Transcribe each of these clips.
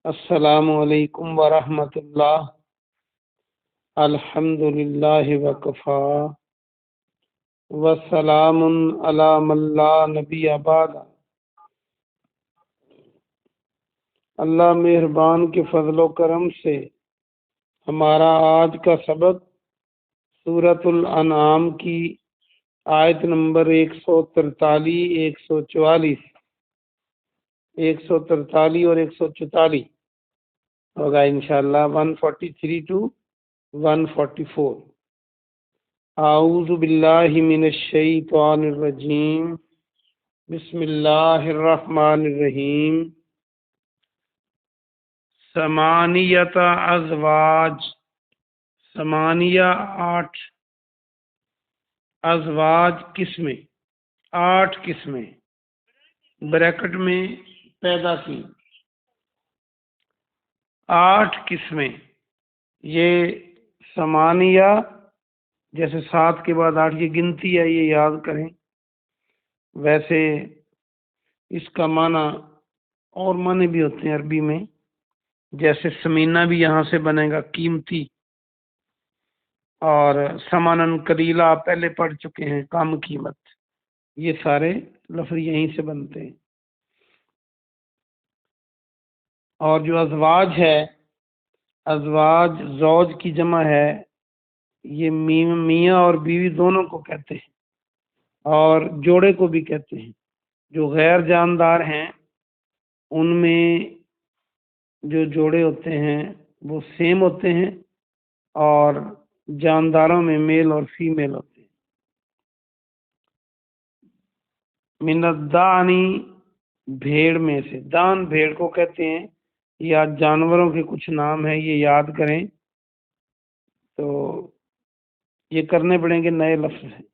السلام علیکم ورحمۃ اللہ۔ الحمد للہ وکفا وسلام علی من لا نبی بعد۔ اللہ مہربان کے فضل و کرم سے ہمارا آج کا سبق سورۃ الانعام کی آیت نمبر 143، 144 اور 144 ہوگا انشاءاللہ، 143 to 144۔ اعوذ باللہ من الشیطان الرجیم، بسم اللہ الرحمن الرحیم۔ ثمانیت ازواج، ثمانیہ 8، ازواج قسمیں، 8 قسمیں بریکٹ میں پیدا کی، 8 قسمیں۔ یہ ثمانیہ جیسے 7 کے بعد 8 کی گنتی ہے، یہ یاد کریں۔ ویسے اس کا معنی اور معنی بھی ہوتے ہیں عربی میں، جیسے سمینہ بھی یہاں سے بنے گا قیمتی، اور ثمنن قلیلا آپ پہلے پڑھ چکے ہیں کم قیمت، یہ سارے لفظ یہیں سے بنتے ہیں۔ اور جو ازواج ہے، ازواج زوج کی جمع ہے، یہ میاں اور بیوی دونوں کو کہتے ہیں، اور جوڑے کو بھی کہتے ہیں۔ جو غیر جاندار ہیں ان میں جو جوڑے ہوتے ہیں وہ سیم ہوتے ہیں، اور جانداروں میں میل اور فیمیل ہوتے ہیں۔ من الدانی، بھیڑ میں سے، دان بھیڑ کو کہتے ہیں، یا جانوروں کے کچھ نام ہیں، یہ یاد کریں۔ تو یہ کرنے پڑیں گے، نئے لفظ ہیں۔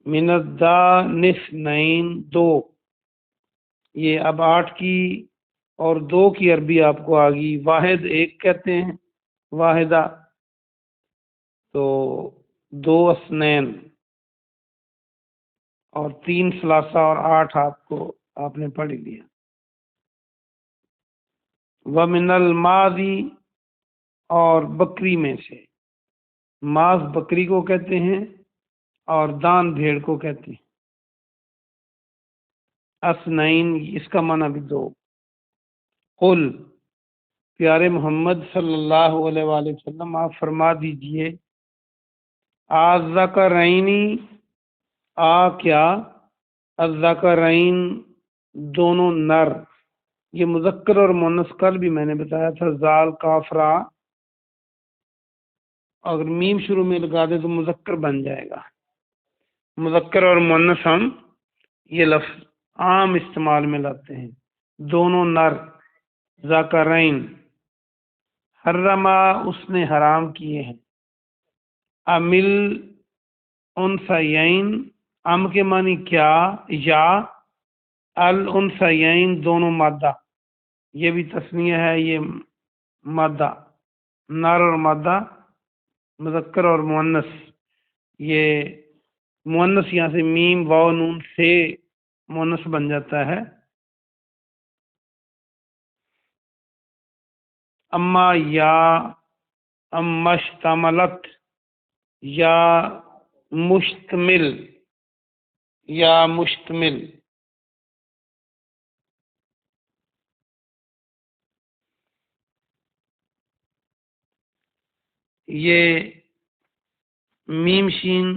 من الدان اثنین، 2، یہ اب 8 کی اور 2 کی عربی آپ کو آ گئی۔ واحد 1 کہتے ہیں، واحدہ، تو 2 اثنین، اور 3 ثلاثہ اور 8 آپ نے پڑھ لیا۔ وَمِنَ الْمَاضِ، اور بکری میں سے، ماز بکری کو کہتے ہیں اور دان بھیڑ کو کہتے ہیں۔ اثنین، اس کا معنی بھی 2۔ قل، پیارے محمد صلی اللہ علیہ وآلہ وسلم آپ فرما دیجئے، الذکرین، کیا الذکرین، دونوں نر، یہ مذکر اور مؤنث کل بھی میں نے بتایا تھا، زال کاف را، اگر میم شروع میں لگا دے تو مذکر بن جائے گا۔ مذکر اور مؤنث ہم یہ لفظ عام استعمال میں لاتے ہیں۔ دونوں نر، ذکرین، حرما، اس نے حرام کیے ہیں، امل انثیین، ام کے معنی کیا، یا الانثیین، دونوں مادہ، یہ بھی تسنیہ ہے، یہ مادہ، نر اور مادہ، مذکر اور مؤنث۔ یہ مؤنث یہاں سے میم واو نون سے مؤنث بن جاتا ہے۔ اما، یا، امشتملت، یا مشتمل، یا مشتمل۔ یہ میم شین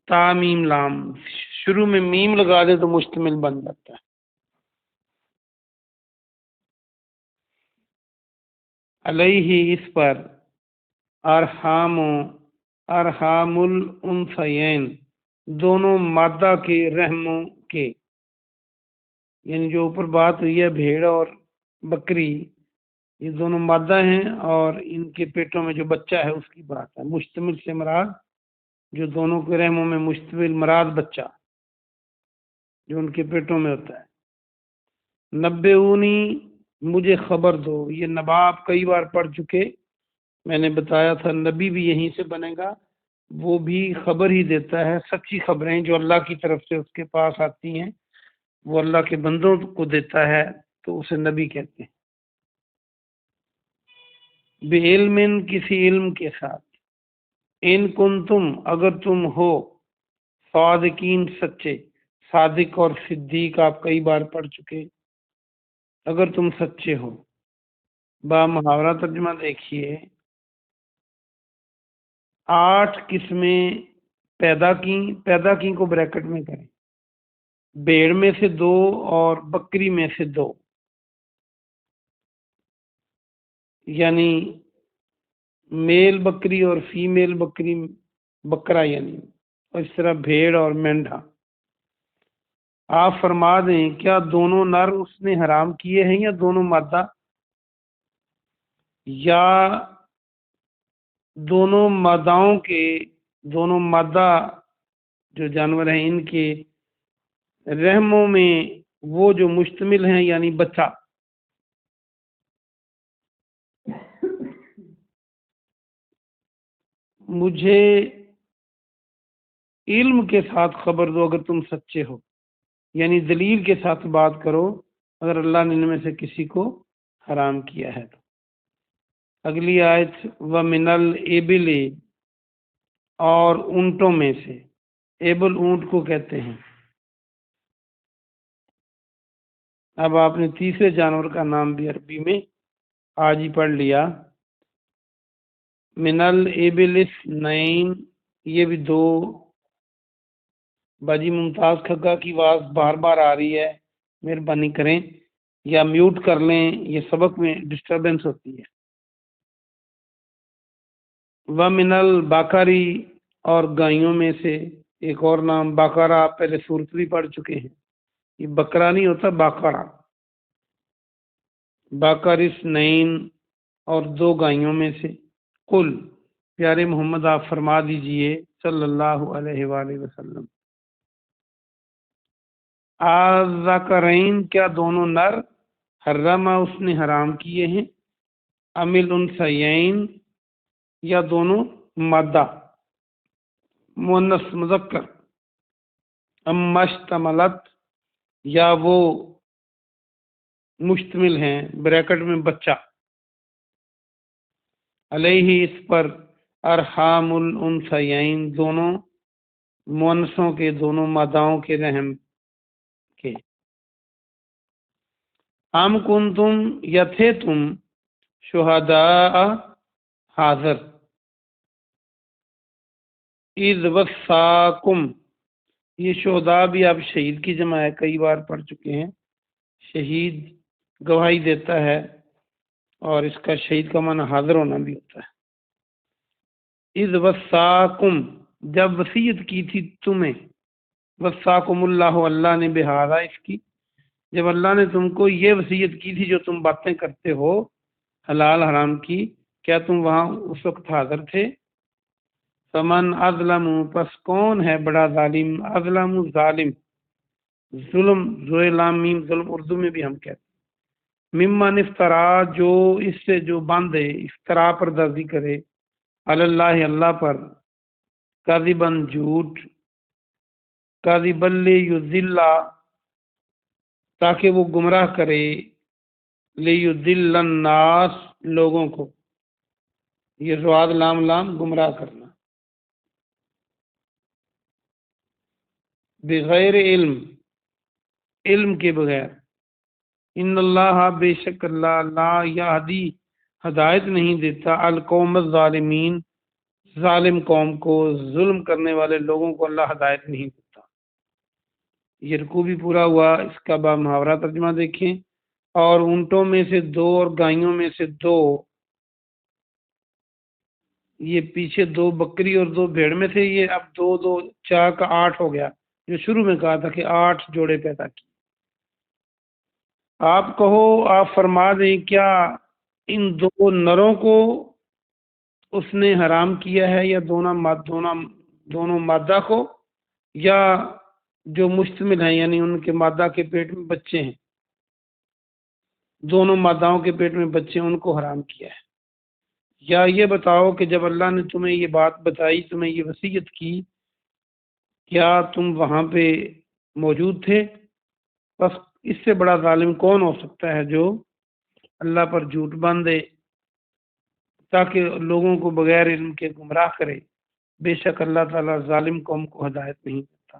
تا میم لام، شروع میں میم لگا دے تو مشتمل بن جاتا ہے۔ علیہ، اس پر، ارحام الانثیین، دونوں مادہ کے رحموں کے، یعنی جو اوپر بات ہوئی ہے بھیڑ اور بکری، یہ دونوں مادہ ہیں، اور ان کے پیٹوں میں جو بچہ ہے اس کی بات ہے۔ مشتمل سے مراد جو دونوں کے رحموں میں مشتمل، مراد بچہ جو ان کے پیٹوں میں ہوتا ہے۔ نبئونی، مجھے خبر دو، یہ نباب کئی بار پڑھ چکے، میں نے بتایا تھا نبی بھی یہیں سے بنے گا، وہ بھی خبر ہی دیتا ہے، سچی خبریں جو اللہ کی طرف سے اس کے پاس آتی ہیں وہ اللہ کے بندوں کو دیتا ہے تو اسے نبی کہتے ہیں۔ بعلم، کسی علم کے ساتھ، ان کنتم، اگر تم ہو، صادقین، سچے، صادق اور صدیق آپ کئی بار پڑھ چکے، اگر تم سچے ہو۔ با محاورہ ترجمہ دیکھیے، 8 قسمیں پیدا کی کو بریکٹ میں کریں، بھیڑ میں سے 2 اور بکری میں سے 2، یعنی میل بکری اور فیمیل بکری، بکرا یعنی، اور اس طرح بھیڑ اور مینڈھا۔ آپ فرما دیں کیا دونوں نر اس نے حرام کیے ہیں یا دونوں مادہ، یا دونوں مادہ جو جانور ہیں ان کے رحموں میں وہ جو مشتمل ہیں، یعنی بچہ۔ مجھے علم کے ساتھ خبر دو اگر تم سچے ہو، یعنی دلیل کے ساتھ بات کرو اگر اللہ نے ان میں سے کسی کو حرام کیا ہے تو۔ اگلی آیت، وَمِنَ الْإِبِلِ، اور اونٹوں میں سے، ایبل اونٹ کو کہتے ہیں۔ اب آپ نے تیسرے جانور کا نام بھی عربی میں آج ہی پڑھ لیا، من الابل اثنین، یہ بھی 2۔ باجی ممتاز کھگا کی آواز بار بار آ رہی ہے، مہربانی کریں یا میوٹ کر لیں، یہ سبق میں ڈسٹربنس ہوتی ہے۔ وَمِنَ الْبَقَرِ، اور گائیوں میں سے، ایک اور نام باقرہ، آپ پہلے سورت بھی پڑھ چکے ہیں، یہ بکرا نہیں ہوتا، باقرہ۔ باقر اثنین، اور 2 گائیوں میں سے۔ قل، پیارے محمد آپ فرما دیجئے صلی اللہ علیہ وآلہ وسلم، الذکرین، کیا دونوں نر، حرم، اس نے حرام کیے ہیں، ام الانثیین، یا دونوں مادہ، مؤنث مذکر، ام مشتملت، یا وہ مشتمل ہیں، بریکٹ میں بچہ، علیہ، اس پر، ارحام الانثیین، دونوں مؤنثوں کے، دونوں ماداؤں کے رحم کے۔ ام کنتم، یا تھے تم، شہداء، حاضر، اذ وصاکم، یہ شہداء بھی آپ شہید کی جمع ہے، کئی بار پڑھ چکے ہیں۔ شہید گواہی دیتا ہے، اور اس کا شہید کا معنی حاضر ہونا بھی ہوتا ہے۔ اذ وصاکم، جب وصیت کی تھی تمہیں، وصاکم اللہ، اللہ نے بہذا، اس کی، جب اللہ نے تم کو یہ وصیت کی تھی جو تم باتیں کرتے ہو حلال حرام کی، کیا تم وہاں اس وقت حاضر تھے؟ فمن اظلم، پس کون ہے بڑا ظالم، اظلم، ظالم، ظلم، زوئے لام میم، ظلم اردو میں بھی ہم کہتے ہیں، ممن افترا، جو اس سے جو باندھے، افترا پردازی کرے، اللہ، اللہ پر، کاذباً، جھوٹ، کاذباً لیضل، تاکہ وہ گمراہ کرے، لیضل الناس، لوگوں کو، یہ زواد لام لام، گمراہ کرنا، بغیر علم، علم کے بغیر، ان اللہ، بے شک اللہ، لا یہدی، ہدایت نہیں دیتا، القوم الظالمین، ظالم قوم کو، ظلم کرنے والے لوگوں کو اللہ ہدایت نہیں دیتا۔ یہ رکوع بھی پورا ہوا، اس کا با محاورہ ترجمہ دیکھیں، اور اونٹوں میں سے 2 اور گائیوں میں سے 2، یہ پیچھے 2 بکری اور 2 بھیڑ میں سے، یہ اب 2 2 4 کا 8 ہو گیا، جو شروع میں کہا تھا کہ 8 جوڑے پیدا کی۔ آپ کہو، آپ فرما دیں کیا ان 2 نروں کو اس نے حرام کیا ہے، یا دونوں مادہ کو، یا جو مشتمل ہیں، یعنی ان کے مادہ کے پیٹ میں بچے ہیں، دونوں ماداؤں کے پیٹ میں بچے ہیں، ان کو حرام کیا ہے؟ یا یہ بتاؤ کہ جب اللہ نے تمہیں یہ بات بتائی، تمہیں یہ وصیت کی، کیا تم وہاں پہ موجود تھے؟ بس اس سے بڑا ظالم کون ہو سکتا ہے جو اللہ پر جھوٹ باندھے تاکہ لوگوں کو بغیر علم کے گمراہ کرے؟ بے شک اللہ تعالیٰ ظالم قوم کو ہدایت نہیں کرتا۔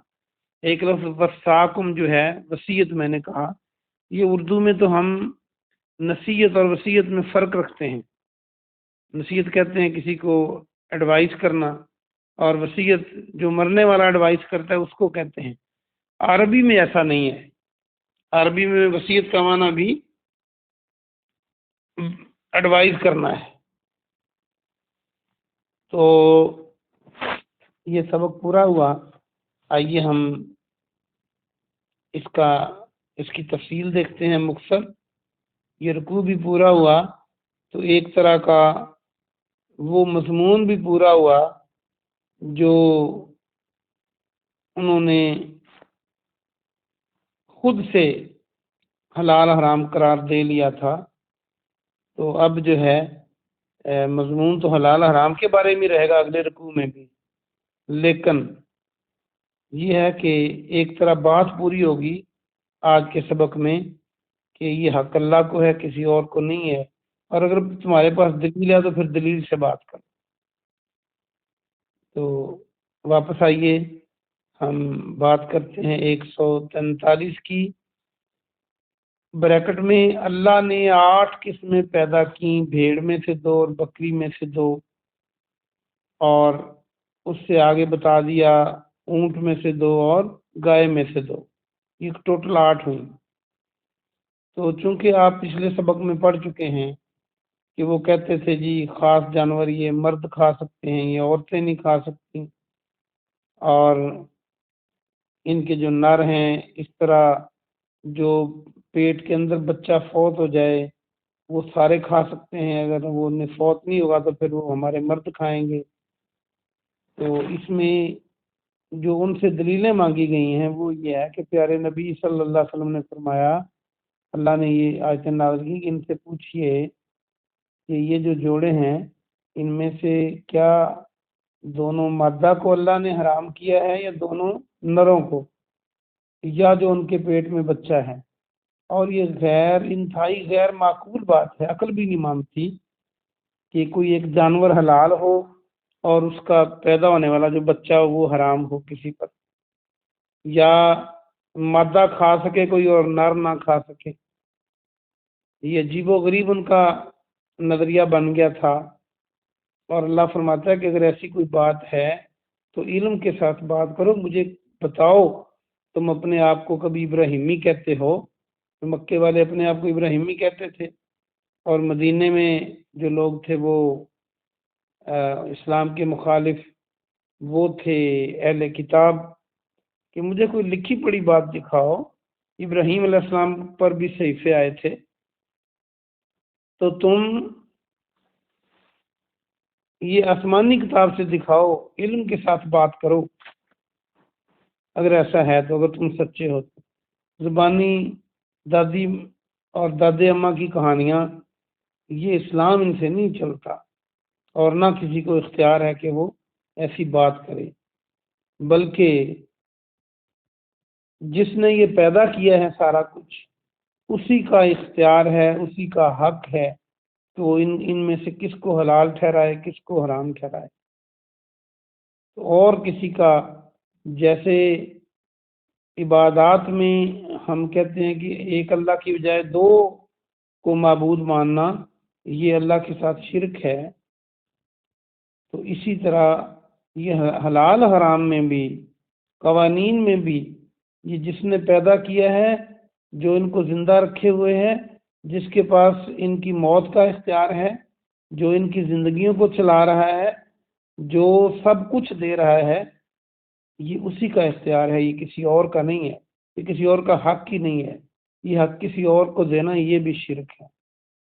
ایک لفظ وصاکم جو ہے وصیت، میں نے کہا یہ اردو میں تو ہم نصیحت اور وصیت میں فرق رکھتے ہیں۔ نصیحت کہتے ہیں کسی کو ایڈوائز کرنا، اور وصیت جو مرنے والا ایڈوائز کرتا ہے اس کو کہتے ہیں۔ عربی میں ایسا نہیں ہے، عربی میں وصیت کا معنی بھی ایڈوائز کرنا ہے۔ تو یہ سبق پورا ہوا، آئیے ہم اس کی تفصیل دیکھتے ہیں مختصر۔ یہ رکوع بھی پورا ہوا تو ایک طرح کا وہ مضمون بھی پورا ہوا جو انہوں نے خود سے حلال حرام قرار دے لیا تھا۔ تو اب جو ہے مضمون تو حلال حرام کے بارے میں رہے گا اگلے رکوع میں بھی، لیکن یہ ہے کہ ایک طرح بات پوری ہوگی آج کے سبق میں کہ یہ حق اللہ کو ہے، کسی اور کو نہیں ہے، اور اگر تمہارے پاس دلیل ہے تو پھر دلیل سے بات کرو۔ تو واپس آئیے، ہم بات کرتے ہیں 143 کی۔ بریکٹ میں اللہ نے 8 قسمیں پیدا کی، بھیڑ میں سے 2 اور بکری میں سے 2، اور اس سے آگے بتا دیا اونٹ میں سے 2 اور گائے میں سے 2، یہ ٹوٹل 8 ہوئی۔ تو چونکہ آپ پچھلے سبق میں پڑھ چکے ہیں کہ وہ کہتے تھے جی خاص جانور یہ مرد کھا سکتے ہیں، یہ عورتیں نہیں کھا سکتی، اور ان کے جو نر ہیں اس طرح جو پیٹ کے اندر بچہ فوت ہو جائے وہ سارے کھا سکتے ہیں، اگر وہ فوت نہیں ہوگا تو پھر وہ ہمارے مرد کھائیں گے۔ تو اس میں جو ان سے دلیلیں مانگی گئی ہیں وہ یہ ہے کہ پیارے نبی صلی اللہ علیہ وسلم نے فرمایا، اللہ نے یہ آیت نازل کی کہ ان سے پوچھئے کہ یہ جو جوڑے ہیں ان میں سے کیا دونوں مادہ کو اللہ نے حرام کیا ہے یا دونوں نروں کو، یا جو ان کے پیٹ میں بچہ ہے؟ اور یہ انتہائی غیر معقول بات ہے، عقل بھی نہیں مانتی کہ کوئی ایک جانور حلال ہو اور اس کا پیدا ہونے والا جو بچہ ہو وہ حرام ہو کسی پر، یا مادہ کھا سکے کوئی اور نر نہ کھا سکے۔ یہ عجیب و غریب ان کا نظریہ بن گیا تھا، اور اللہ فرماتا ہے کہ اگر ایسی کوئی بات ہے تو علم کے ساتھ بات کرو، مجھے بتاؤ تم اپنے آپ کو کبھی ابراہیمی کہتے ہو؟ تو مکے والے اپنے آپ کو ابراہیمی کہتے تھے، اور مدینے میں جو لوگ تھے وہ اسلام کے مخالف وہ تھے اہل کتاب، کہ مجھے کوئی لکھی پڑی بات دکھاؤ۔ ابراہیم علیہ السلام پر بھی صحیفے آئے تھے، تو تم یہ آسمانی کتاب سے دکھاؤ، علم کے ساتھ بات کرو اگر ایسا ہے تو، اگر تم سچے ہو تو۔ زبانی دادی اور دادے اماں کی کہانیاں یہ اسلام ان سے نہیں چلتا، اور نہ کسی کو اختیار ہے کہ وہ ایسی بات کرے، بلکہ جس نے یہ پیدا کیا ہے سارا کچھ اسی کا اختیار ہے، اسی کا حق ہے کہ وہ ان میں سے کس کو حلال ٹھہرائے کس کو حرام ٹھہرائے۔ اور کسی کا، جیسے عبادات میں ہم کہتے ہیں کہ ایک اللہ کی بجائے 2 کو معبود ماننا یہ اللہ کے ساتھ شرک ہے، تو اسی طرح یہ حلال حرام میں بھی، قوانین میں بھی، یہ جس نے پیدا کیا ہے، جو ان کو زندہ رکھے ہوئے ہے، جس کے پاس ان کی موت کا اختیار ہے، جو ان کی زندگیوں کو چلا رہا ہے، جو سب کچھ دے رہا ہے، یہ اسی کا اختیار ہے، یہ کسی اور کا نہیں ہے، یہ کسی اور کا حق ہی نہیں ہے۔ یہ حق کسی اور کو دینا یہ بھی شرک ہے،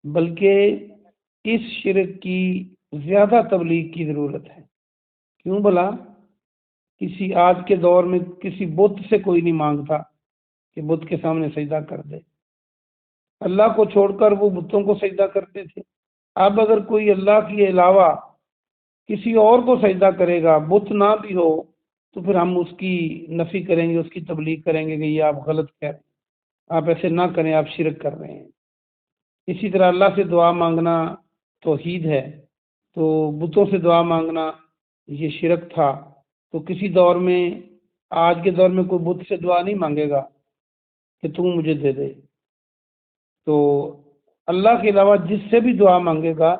بلکہ اس شرک کی زیادہ تبلیغ کی ضرورت ہے۔ کیوں بھلا؟ کسی آج کے دور میں کسی بت سے کوئی نہیں مانگتا کہ بت کے سامنے سجدہ کر دے، اللہ کو چھوڑ کر وہ بتوں کو سجدہ کرتے تھے۔ اب اگر کوئی اللہ کے علاوہ کسی اور کو سجدہ کرے گا، بت نہ بھی ہو، تو پھر ہم اس کی نفی کریں گے، اس کی تبلیغ کریں گے کہ یہ آپ غلط کہہ رہے ہیں۔ آپ ایسے نہ کریں، آپ شرک کر رہے ہیں۔ اسی طرح اللہ سے دعا مانگنا توحید ہے، تو بتوں سے دعا مانگنا یہ شرک تھا۔ تو کسی دور میں، آج کے دور میں کوئی بت سے دعا نہیں مانگے گا کہ تو مجھے دے دے، تو اللہ کے علاوہ جس سے بھی دعا مانگے گا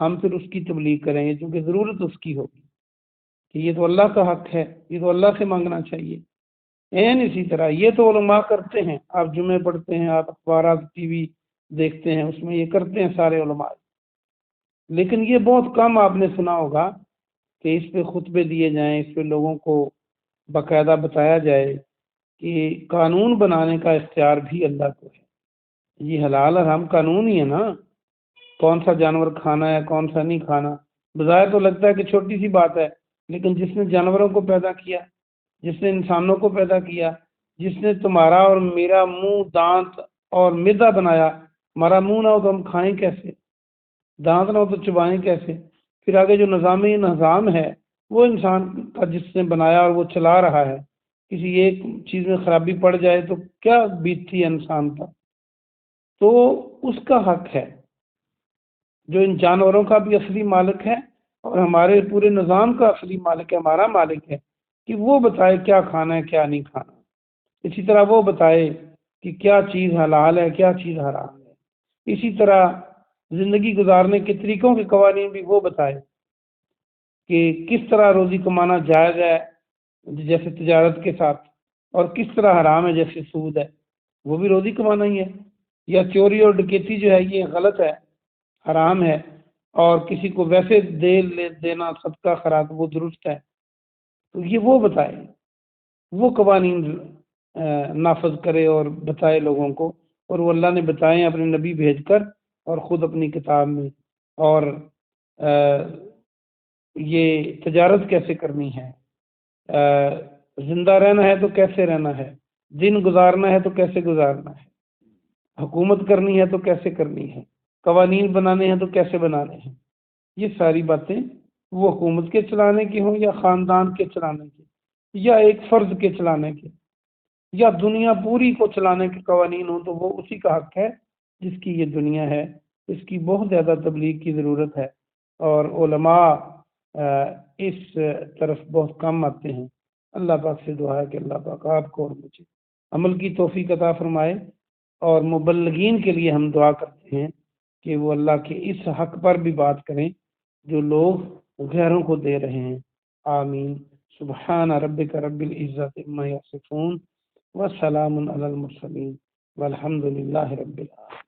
ہم پھر اس کی تبلیغ کریں گے، کیونکہ ضرورت اس کی ہوگی کہ یہ تو اللہ کا حق ہے، یہ تو اللہ سے مانگنا چاہیے۔ اسی طرح یہ تو علماء کرتے ہیں، آپ جمعے پڑھتے ہیں، آپ اخبارات ٹی وی دیکھتے ہیں، اس میں یہ کرتے ہیں سارے علماء، لیکن یہ بہت کم آپ نے سنا ہوگا کہ اس پہ خطبے دیے جائیں، اس پہ لوگوں کو باقاعدہ بتایا جائے کہ قانون بنانے کا اختیار بھی اللہ کو ہے۔ یہ حلال حرام قانون ہی ہے نا، کون سا جانور کھانا ہے کون سا نہیں کھانا۔ بظاہر تو لگتا ہے کہ چھوٹی سی بات ہے، لیکن جس نے جانوروں کو پیدا کیا، جس نے انسانوں کو پیدا کیا، جس نے تمہارا اور میرا منہ، دانت اور معدہ بنایا، ہمارا منہ نہ ہو تو ہم کھائیں کیسے، دانت نہ ہو تو چبائیں کیسے؟ پھر آگے جو نظام ہے وہ انسان کا جس نے بنایا اور وہ چلا رہا ہے، کسی ایک چیز میں خرابی پڑ جائے تو کیا بیتتی ہے انسان پر؟ تو اس کا حق ہے، جو ان جانوروں کا بھی اصلی مالک ہے اور ہمارے پورے نظام کا اصلی مالک ہے، ہمارا مالک ہے، کہ وہ بتائے کیا کھانا ہے کیا نہیں کھانا۔ اسی طرح وہ بتائے کہ کیا چیز حلال ہے کیا چیز حرام ہے۔ اسی طرح زندگی گزارنے کے طریقوں کے قوانین بھی وہ بتائے کہ کس طرح روزی کمانا جائز ہے جیسے تجارت کے ساتھ، اور کس طرح حرام ہے جیسے سود ہے، وہ بھی روزی کمانا ہی ہے۔ یا چوری اور ڈکیتی جو ہے یہ غلط ہے، حرام ہے، اور کسی کو ویسے دینا صدقہ خیرات وہ درست ہے، تو یہ وہ بتائے، وہ قوانین نافذ کرے اور بتائے لوگوں کو، اور وہ اللہ نے بتائے ہیں اپنے نبی بھیج کر اور خود اپنی کتاب میں۔ اور یہ تجارت کیسے کرنی ہے، زندہ رہنا ہے تو کیسے رہنا ہے، دن گزارنا ہے تو کیسے گزارنا ہے، حکومت کرنی ہے تو کیسے کرنی ہے، قوانین بنانے ہیں تو کیسے بنانے ہیں۔ یہ ساری باتیں وہ حکومت کے چلانے کی ہوں یا خاندان کے چلانے کی یا ایک فرد کے چلانے کے یا دنیا پوری کو چلانے کے قوانین ہوں، تو وہ اسی کا حق ہے جس کی یہ دنیا ہے۔ اس کی بہت زیادہ تبلیغ کی ضرورت ہے، اور علماء اس طرف بہت کم آتے ہیں۔ اللہ پاک سے دعا ہے کہ اللہ پاک آپ کو اور مجھے عمل کی توفیق عطا فرمائے، اور مبلغین کے لیے ہم دعا کرتے ہیں کہ وہ اللہ کے اس حق پر بھی بات کریں جو لوگ غیروں کو دے رہے ہیں۔ آمین۔ سبحان ربک رب العزت عما یصفون وسلام علی المرسلین والحمد للہ رب العالمین۔